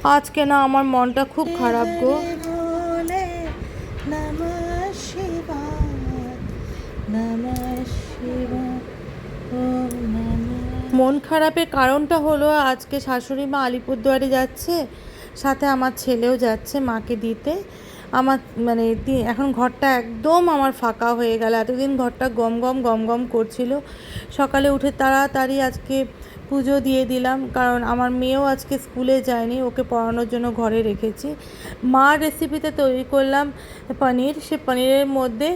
আজকে না আমার মনটা খুব খারাপ গো। মন খারাপের কারণটা হলো আজকে শাশুড়ি মা আলিপুরদুয়ারে যাচ্ছে, সাথে আমার ছেলেও যাচ্ছে মাকে দিতে। আমার মানে এখন ঘরটা একদম আমার ফাঁকা হয়ে গেল। এতদিন ঘরটা গম গম গম গম করছিল। সকালে উঠে তাড়াতাড়ি আজকে পুজো দিয়ে দিলাম, কারণ আমার মেয়েও আজকে স্কুলে যায়নি, ওকে পড়ানোর জন্য ঘরে রেখেছি। মার রেসিপিতে তৈরি করলাম পনির। সে পনিরের মধ্যে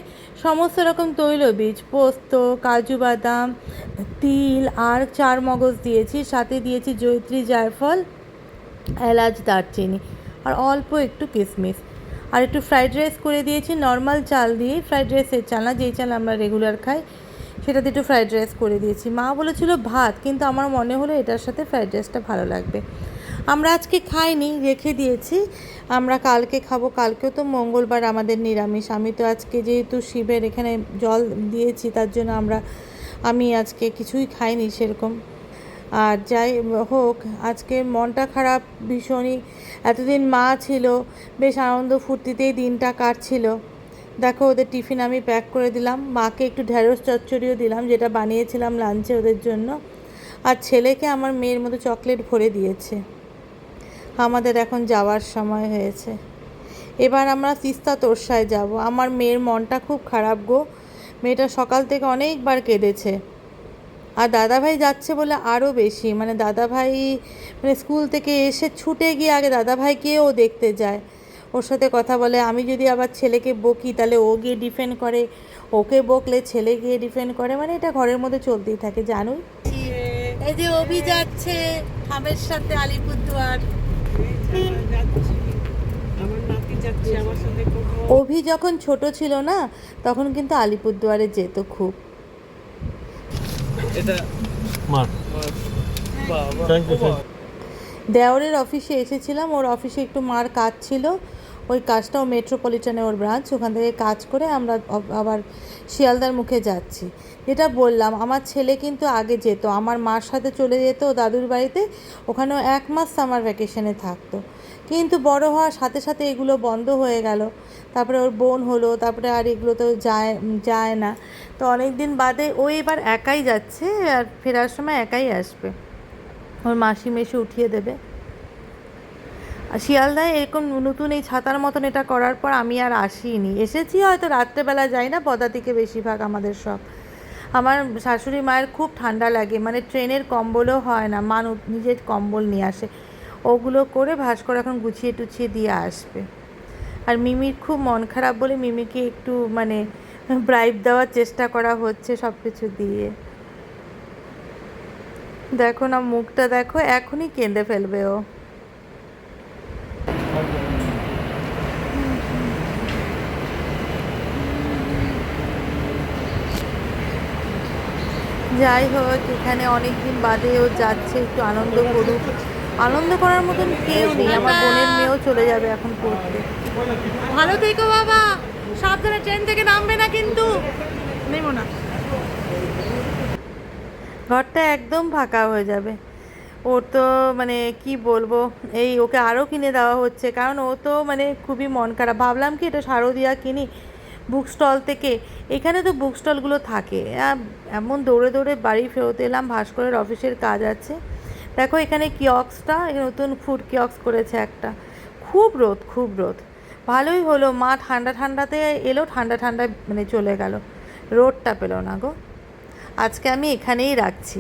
সমস্ত রকম তৈলবীজ, পোস্ত, কাজু বাদাম, তিল আর চার মগজ দিয়েছি, সাথে দিয়েছি জয়িত্রী, জায়ফল, এলাচ, দারচিনি আর অল্প একটু কিশমিশ। আর একটু ফ্রাইড রাইস করে দিয়েছি নর্মাল চাল দিয়ে, ফ্রাইড রাইসের চাল না, যেই চাল আমরা রেগুলার খাই সেটা দিয়ে একটু ফ্রাইড রাইস করে দিয়েছি। মা বলেছিল ভাত, কিন্তু আমার মনে হলো এটার সাথে ফ্রাইড রাইসটা ভালো লাগবে। আমরা আজকে খাইনি, রেখে দিয়েছি, আমরা কালকে খাবো। কালকেও তো মঙ্গলবার আমাদের নিরামিষ। আমি তো আজকে যেহেতু শিবের এখানে জল দিয়েছি, তার জন্য আমি আজকে কিছুই খাইনি সেরকম। আর যাই হোক, আজকে মনটা খারাপ ভীষণই। এতদিন মা ছিল, বেশ আনন্দ ফুর্তিতেই দিনটা কাটছিল। দেখো ওদের টিফিন আমি প্যাক করে দিলাম, মাকে একটু ঢ্যাঁড়স চচ্চড়িও দিলাম, যেটা বানিয়েছিলাম লাঞ্চে ওদের জন্য। আর ছেলেকে আমার মেয়ের মতো চকলেট ভরে দিয়েছে। আমাদের এখন যাওয়ার সময় হয়েছে। এবার আমরা তিস্তা তোরসায় যাব। আমার মেয়ের মনটা খুব খারাপ গো। মেয়েটা সকাল থেকে অনেকবার কেঁদেছে। আর দাদাভাই যাচ্ছে বলে আরও বেশি, মানে দাদাভাই মানে স্কুল থেকে এসে ছুটে গিয়ে আগে দাদাভাইকেও ও দেখতে যায়, ওর সাথে কথা বলে। আমি যদি আবার ছেলেকে বকি তাহলে ও গিয়ে ডিফেন্ড করে, ওকে বকলে ছেলে গিয়ে ডিফেন্ড করে, মানে এটা ঘরের মধ্যে চলতেই থাকে জানোই। এই যে অভি যাচ্ছে খামের সাথে আলিপুরদুয়ার। অভি যখন ছোট ছিল না, তখন কিন্তু আলিপুরদুয়ারে যেত খুব। দেওরের অফিসে এসেছিলাম, ওর অফিসে একটু মার কাজ ছিল, ওই কাজটাও মেট্রোপলিটনে ওর ব্রাঞ্চ, ওখান থেকে কাজ করে আমরা আবার শিয়ালদার মুখে যাচ্ছি। যেটা বললাম, আমার ছেলে কিন্তু আগে যেত, আমার মার সাথে চলে যেত দাদুর বাড়িতে, ওখানেও 1 মাস সামার ভ্যাকেশনে থাকতো। কিন্তু বড় হওয়ার সাথে সাথে এগুলো বন্ধ হয়ে গেল, তারপরে ওর বোন হলো, তারপরে আর এগুলো তো যায় না। তো অনেক দিন বাদে ও এবার একাই যাচ্ছে, আর ফেরার সময় একাই আসবে, ওর মাসি মেশে উঠিয়ে দেবে। আর শিয়ালদায় এরকম নতুন এই ছাতার মতন এটা করার পর আমি আর আসিনি। এসেছি হয়তো রাত্রেবেলা, যাই না পদাতিকে বেশিরভাগ আমাদের সব। আমার শাশুড়ি মায়ের খুব ঠান্ডা লাগে, মানে ট্রেনের কম্বলও হয় না, মা নিজের কম্বল নিয়ে আসে, ওগুলো করে ভাঁজ করে এখন গুছিয়ে টুছিয়ে দিয়ে আসবে। আর মিমির খুব মন খারাপ বলে মিমিকে একটু মানে ব্রাইব দেওয়ার চেষ্টা করা হচ্ছে সব কিছু দিয়ে। দেখো না মুখটা দেখো, এখনই কেঁদে ফেলবে ও। যাই হোক, এখানে অনেক দিন বাদে ও যাচ্ছে, একটু আনন্দ করুক। আনন্দ করার মতন কেউ নেই, আমার বোনের মেয়েও চলে যাবে এখন পড়তে। ভালো থেকো বাবা, সাবধানে ট্রেন থেকে নামবে না কিন্তু। নেব না, ঘরটা একদম ফাঁকা হয়ে যাবে। ওর তো মানে কি বলবো, এই ওকে আরও কিনে দেওয়া হচ্ছে, কারণ ও তো মানে খুবই মন খারাপ। ভাবলাম কি এটা শারদিয়া কিনি বুক স্টল থেকে, এখানে তো বুক স্টলগুলো থাকে। এমন দৌড়ে দৌড়ে বাড়ি ফেরত এলাম, ভাস্করের অফিসের কাজ আছে। দেখো এখানে কিয়ক্সটা, নতুন ফুড কিয়ক্স করেছে একটা। খুব রোদ, খুব রোদ। ভালোই হলো, মা ঠান্ডা ঠান্ডাতে এলো, ঠান্ডা ঠান্ডা মানে চলে গেল, রোদটা পেলো না গো। আজকে আমি এখানেই রাখছি।